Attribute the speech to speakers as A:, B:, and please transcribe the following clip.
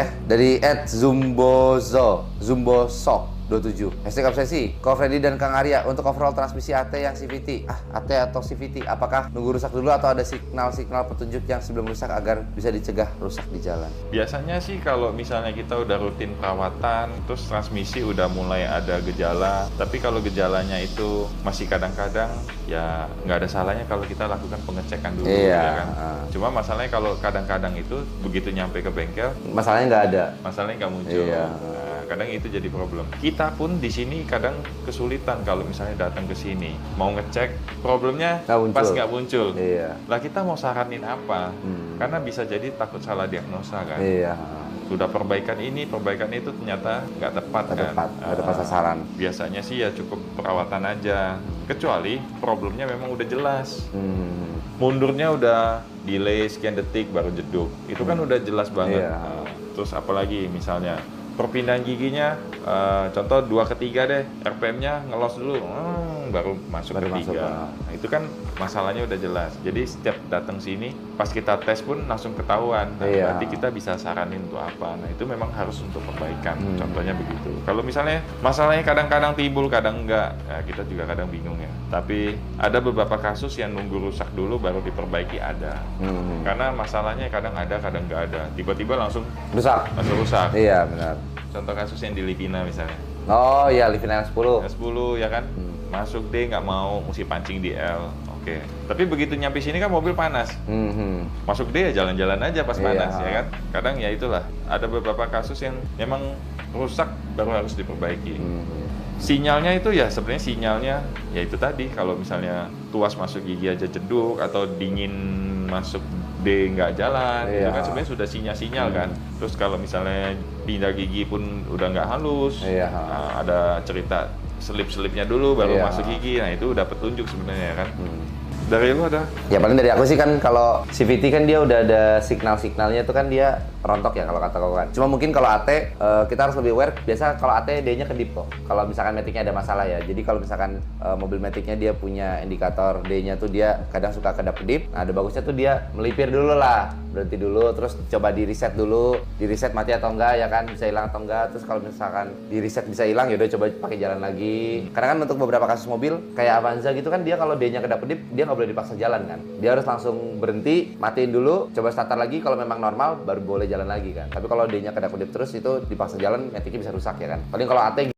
A: ya dari @Zumboso27. Hashtag obsesi. Ko Freddy dan Kang Arya, untuk overall transmisi AT yang CVT. AT atau CVT, apakah nunggu rusak dulu atau ada signal-signal petunjuk yang sebelum rusak agar bisa dicegah rusak di jalan?
B: Biasanya sih kalau misalnya kita udah rutin perawatan, terus transmisi udah mulai ada gejala, tapi kalau gejalanya itu masih kadang-kadang ya nggak ada salahnya kalau kita lakukan pengecekan dulu, ya kan. Cuma masalahnya kalau kadang-kadang itu begitu nyampe ke bengkel,
A: Masalahnya nggak ada.
B: masalahnya nggak muncul.
A: Iya.
B: Nah, kadang itu jadi problem. Kita pun di sini kadang kesulitan kalau misalnya datang ke sini mau ngecek problemnya pas nggak muncul.
A: Iya.
B: Lah kita mau saranin apa? Karena bisa jadi takut salah diagnosa kan.
A: Iya.
B: Sudah perbaikan ini, perbaikan itu ternyata nggak tepat kan.
A: Nggak tepat sasaran.
B: Biasanya sih ya cukup perawatan aja. Kecuali problemnya memang udah jelas. Mundurnya udah delay sekian detik baru jeduk. Itu kan udah jelas banget.
A: Iya.
B: Terus apalagi misalnya perpindahan giginya, contoh 2 ke 3 deh, RPM-nya ngelos dulu, baru masuk ke 3. Nah itu kan masalahnya udah jelas. Jadi setiap datang sini, pas kita tes pun langsung ketahuan. Nah, berarti kita bisa saranin untuk apa. Nah itu memang harus untuk perbaikan. Contohnya begitu. Kalau misalnya masalahnya kadang-kadang timbul, kadang enggak, ya kita juga kadang bingung ya. Tapi ada beberapa kasus yang nunggu rusak dulu baru diperbaiki ada. Karena masalahnya kadang ada, kadang enggak ada. Tiba-tiba langsung rusak.
A: Iya, benar.
B: Contoh kasus yang di Livina misalnya.
A: Oh iya, Livina S10.
B: S10 ya kan, masuk D nggak mau, mesti pancing di L. Oke. Tapi begitu nyampe sini kan mobil panas. Masuk D ya jalan-jalan aja pas panas ya kan. Kadang ya itulah, ada beberapa kasus yang memang rusak baru harus diperbaiki. Sinyalnya itu ya sebenarnya sinyalnya ya itu tadi, kalau misalnya tuas masuk gigi aja jeduk atau dingin masuk D nggak jalan, itu kan sebenarnya sudah sinyal-sinyal kan. Terus kalau misalnya pindah gigi pun udah nggak halus, nah, ada cerita selip-selipnya dulu baru masuk gigi, nah itu udah petunjuk sebenarnya kan. Dari lu ada?
A: Ya paling dari aku sih kan kalau CVT kan dia udah ada signal-signalnya itu kan dia rontok ya kalau kata kau kan. Cuma mungkin kalau AT kita harus lebih aware. Biasa kalau AT D-nya kedip kok. Kalau misalkan maticnya ada masalah ya. Jadi kalau misalkan mobil maticnya dia punya indikator D-nya tuh dia kadang suka kedap-kedip. Nah, ada bagusnya tuh dia melipir dulu lah. Berhenti dulu, terus coba di reset dulu. Di reset mati atau enggak ya kan, bisa hilang atau enggak. Terus kalau misalkan di reset bisa hilang ya udah coba pakai jalan lagi. Karena kan untuk beberapa kasus mobil kayak Avanza gitu kan dia kalau D-nya kedap-kedip dia nggak boleh dipaksa jalan kan. Dia harus langsung berhenti, matiin dulu, coba starter lagi, kalau memang normal baru boleh jalan lagi kan. Tapi kalau D-nya kedap-kedip terus itu dipaksa jalan, maticnya bisa rusak ya kan. Paling kalau AT